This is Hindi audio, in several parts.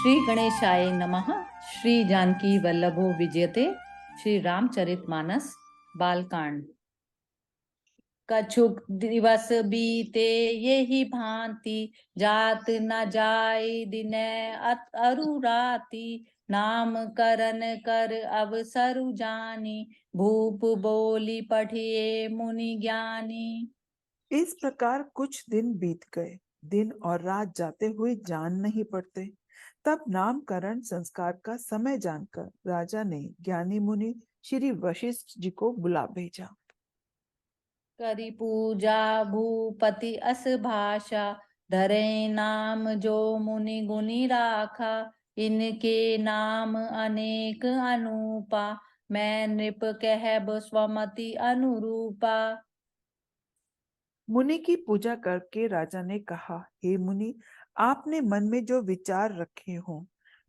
श्री गणेशाय नमः। श्री जानकी वल्लभो विजयते। श्री रामचरितमानस बालकांड। कछुक दिवस बीते यही भांति, जात न जाय दिन अरु राति। नाम करण कर अवसरु जानी, भूप बोली पठिए मुनि ज्ञानी। इस प्रकार कुछ दिन बीत गए। दिन और रात जाते हुए जान नहीं पड़ते। तब नामकरण संस्कार का समय जानकर राजा ने ज्ञानी मुनि श्री वशिष्ठ जी को बुला भेजा। करी पूजा भूपति अस भाषा, धरे नाम जो मुनि गुनी राखा। इनके नाम अनेक अनूपा, मैं नृप कहब स्वमति अनुरूपा। मुनि की पूजा करके राजा ने कहा, हे मुनि, आपने मन में जो विचार रखे हो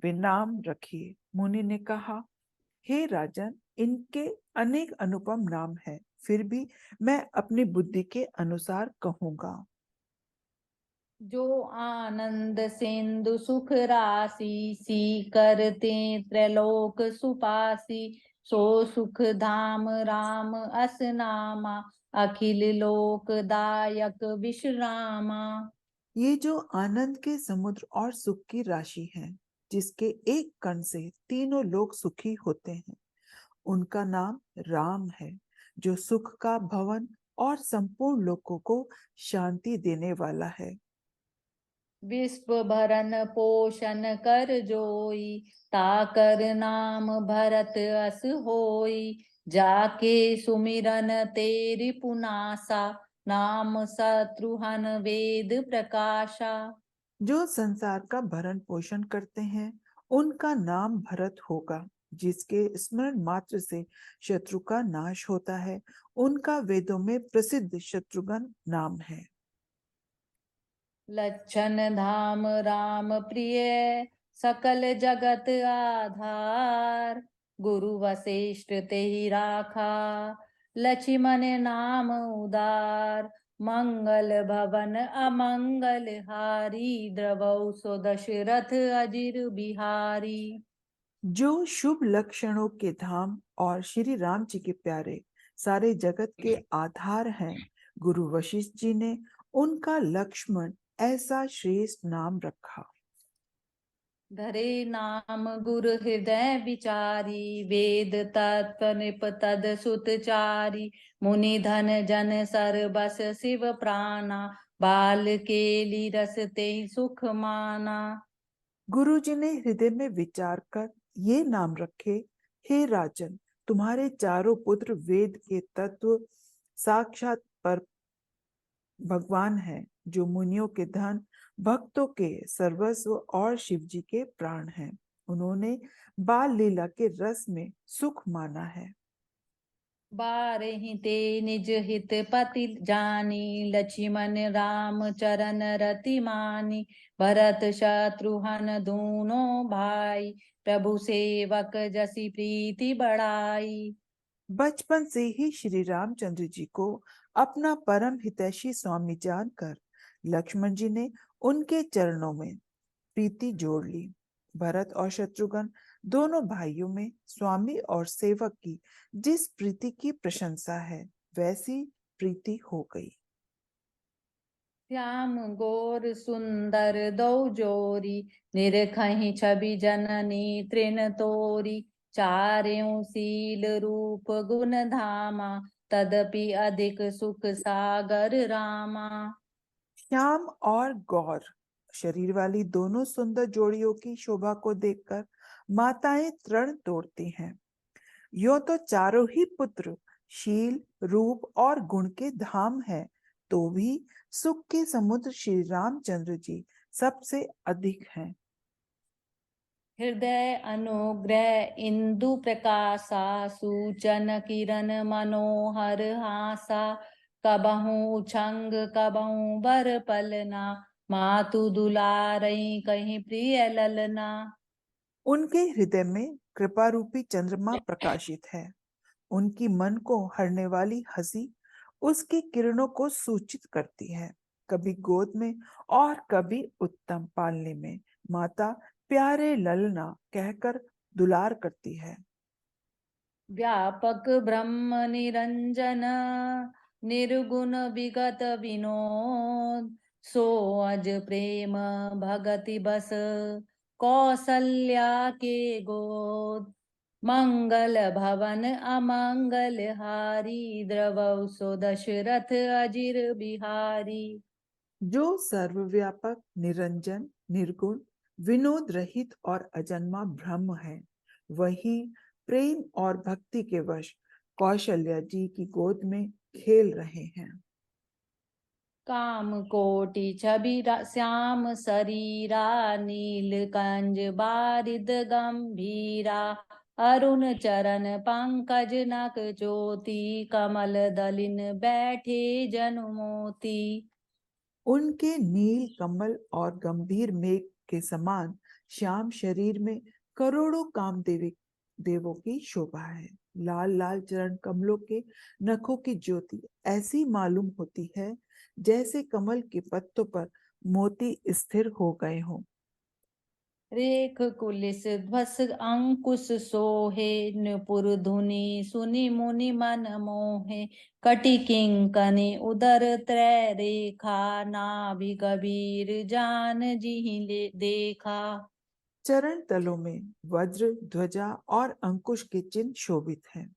वे नाम रखिए। मुनि ने कहा, हे राजन, इनके अनेक अनुपम नाम हैं, फिर भी मैं अपनी बुद्धि के अनुसार कहूंगा। जो आनंद सिंधु सुख राशि, सी करते त्रैलोक सुपासी। सो सुख धाम राम अस नामा, अखिल लोक दायक विश्रामा। ये जो आनंद के समुद्र और सुख की राशि है, जिसके एक कण से तीनों लोग सुखी होते हैं, उनका नाम राम है, जो सुख का भवन और संपूर्ण लोगों को शांति देने वाला है। विश्व भरन पोषण कर जोई, ताकर नाम भरत अस होई। जाके सुमिरन तेरि पुनासा, नाम शत्रुहन वेद प्रकाशा। जो संसार का भरण पोषण करते हैं, उनका नाम भरत होगा। जिसके स्मरण मात्र से शत्रु का नाश होता है, उनका वेदों में प्रसिद्ध शत्रुघ्न नाम है। लक्षण धाम राम प्रिय, सकल जगत आधार। गुरु वशिष्ठ तेहि राखा, लक्ष्मण नाम उदार। मंगल भवन अमंगल हारी, द्रवौ सो दशरथ अजिर बिहारी। जो शुभ लक्षणों के धाम और श्री राम जी के प्यारे, सारे जगत के आधार हैं, गुरु वशिष्ठ जी ने उनका लक्ष्मण ऐसा श्रेष्ठ नाम रखा। धरे नाम गुरु हृदय विचारी, वेद तत्व निप तद सुतचारी। मुनि धन जन सर बस शिव प्राणा, बाल केली रस ते सुख माना। गुरु जी ने हृदय में विचार कर ये नाम रखे, हे राजन, तुम्हारे चारों पुत्र वेद के तत्व साक्षात पर भगवान है, जो मुनियों के धन, भक्तों के सर्वस्व और शिव जी के प्राण हैं। उन्होंने बाल लीला के रस में सुख माना है। बारहि ते निज हित पति जानी, लक्ष्मण राम चरण रति मानी। भरत शत्रुघ्न दूनो भाई, प्रभु सेवक जसी प्रीति बढ़ाई। बचपन से ही श्री रामचंद्र जी को अपना परम हितैषी स्वामी जानकर लक्ष्मण जी ने उनके चरणों में प्रीति जोड़ ली। भरत और शत्रुघ्न दोनों भाइयों में स्वामी और सेवक की जिस प्रीति की प्रशंसा है, वैसी प्रीति हो गई। श्याम गोर सुंदर दो जोरी, निरखहि छवि जननी तृण तोरी। चार्यों शील रूप गुण धामा, तदपि अधिक सुख सागर रामा। श्याम और गौर शरीर वाली दोनों सुंदर जोड़ियों की शोभा को देखकर माताएं तृण तोड़ती हैं। यो तो चारों ही पुत्र शील, रूप और गुण के धाम है, तो भी सुख के समुद्र श्री रामचंद्र जी सबसे अधिक हैं। हृदय अनुग्रह इंदु प्रकाशा, सूचन किरण मनोहर हासा। कबहू उछंग कबहू बर पलना, मातु दुलारई कहीं प्रिय ललना। उनके हृदय में कृपा रूपी चंद्रमा प्रकाशित है। उनकी मन को हरने वाली हंसी उसकी किरणों को सूचित करती है। कभी गोद में और कभी उत्तम पालने में माता प्यारे ललना कहकर दुलार करती है। व्यापक ब्रह्म निरंजन निर्गुण विगत विनोद, सो अज प्रेम भगति बस कौसल्या के गोद। मंगल भवन अमंगल हारी, द्रवौ सो दशरथ अजिर बिहारी। जो सर्वव्यापक, निरंजन, निर्गुण, विनोद रहित और अजन्मा ब्रह्म है, वही प्रेम और भक्ति के वश कौशल्या जी की गोद में खेल रहे हैं। काम कोटि छवि श्याम शरीरा, नीलकंज बारिद गंभीरा। अरुण चरण पंकज नक ज्योति, कमल दलिन बैठे जनु मोती। उनके नील कमल और गंभीर मेघ के समान श्याम शरीर में करोड़ों कामदेवी देवों की शोभा है। लाल लाल चरण कमलों के नखों की ज्योति ऐसी मालूम होती है जैसे कमल के पत्तों पर मोती स्थिर हो गए हों। रेख कुलिस ध्वस अंकुश सोहे, नुपुर धुनि सुनि मुनि मन मोहे। कटि किंकनि उदर त्रय रेखा, नाभि कबीर जान जिहि देखा। चरण तलों में वज्र, ध्वजा और अंकुश के चिन्ह शोभित हैं।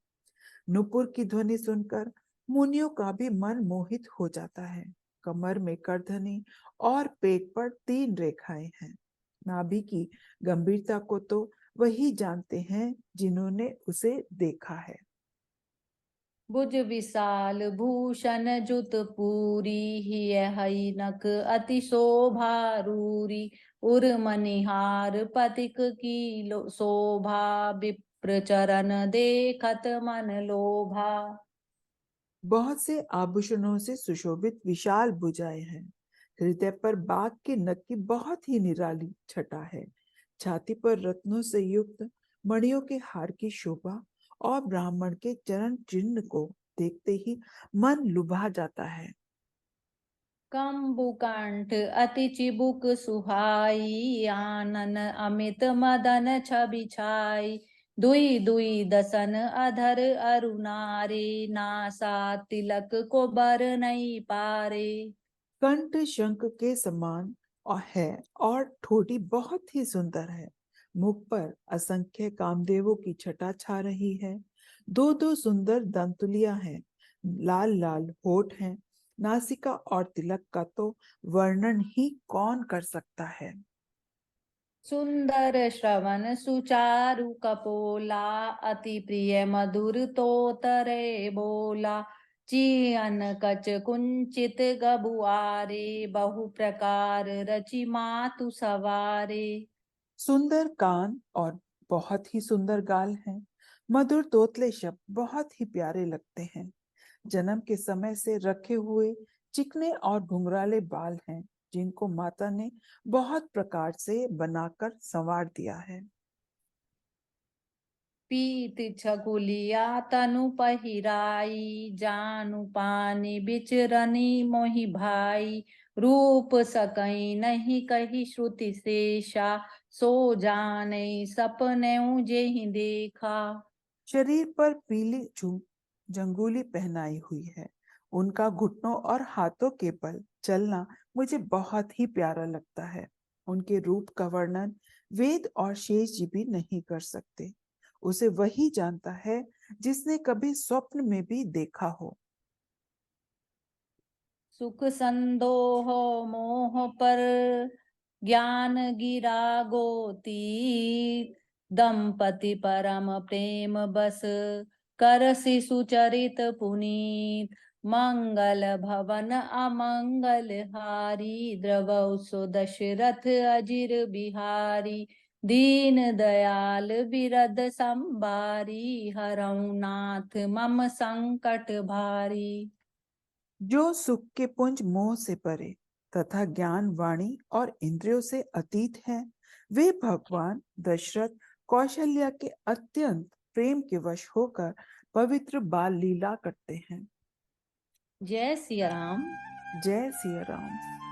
नुपुर की ध्वनि सुनकर मुनियों का भी मन मोहित हो जाता है। कमर में करधनी और पेट पर 3 रेखाएं हैं। नाभि की गंभीरता को तो वही जानते हैं जिन्होंने उसे देखा है। भुज विशाल भूषण जुत पूरी, हिय हैनक अति शोभारूरी। उर मनिहार पतिक की शोभा, विप्र चरण देखत मन लोभा। बहुत से आभूषणों से सुशोभित विशाल भुजाएं हैं। हृदय पर बाघ के नख की बहुत ही निराली छटा है। छाती पर रत्नों से युक्त मणियों के हार की शोभा और ब्राह्मण के चरण चिन्ह को देखते ही मन लुभा जाता है। कंबुकंठ अति चिबुक सुहाई, आनन अमित मदन छवि छाई। दुई दुई दसन अधर अरुणारे, नासा तिलक को बर नहीं पारे। कंठ शंख के समान और है और ठोड़ी बहुत ही सुंदर है। मुख पर असंख्य कामदेवों की छटा छा रही है। दो दो सुंदर दंतुलियां हैं। लाल लाल होठ हैं। नासिका और तिलक का तो वर्णन ही कौन कर सकता है। सुंदर श्रवण सुचारु कपोला, अति प्रिय मधुर तोतरे बोला। चियन कच कुंचित गबुआरे, बहु प्रकार रचि मातु सवारे। सुंदर कान और बहुत ही सुंदर गाल हैं। मधुर तोतले शब्द बहुत ही प्यारे लगते हैं। जन्म के समय से रखे हुए चिकने और घुंघराले बाल हैं, जिनको माता ने बहुत प्रकार से बनाकर संवार दिया है। पीत छकुलिया तनु पहिराई, जानु पानी बिचरनी मोहि भाई। रूप सकई नहीं कही श्रुति शेषा, सो जाने सपने जेहि देखा। शरीर पर पीली जंगूली पहनाई हुई है। उनका घुटनों और हाथों के बल चलना मुझे बहुत ही प्यारा लगता है। उनके रूप का वर्णन वेद और शेष जी भी नहीं कर सकते। उसे वही जानता है जिसने कभी स्वप्न में भी देखा हो। सुख संदोह मोह पर ज्ञान गिरा गोती, दंपति परम प्रेम बस करसि सुचरित पुनीत। मंगल भवन अमंगल हारी, द्रवौ सो दशरथ अजिर बिहारी। दीन दयाल बिरद संबारी, हरऊ नाथ मम संकट भारी। जो सुख के पुंज मोह से परे तथा ज्ञान, वाणी और इंद्रियों से अतीत हैं, वे भगवान दशरथ कौशल्या के अत्यंत प्रेम के वश होकर पवित्र बाल लीला करते हैं। जय सिया राम। जय सिया राम।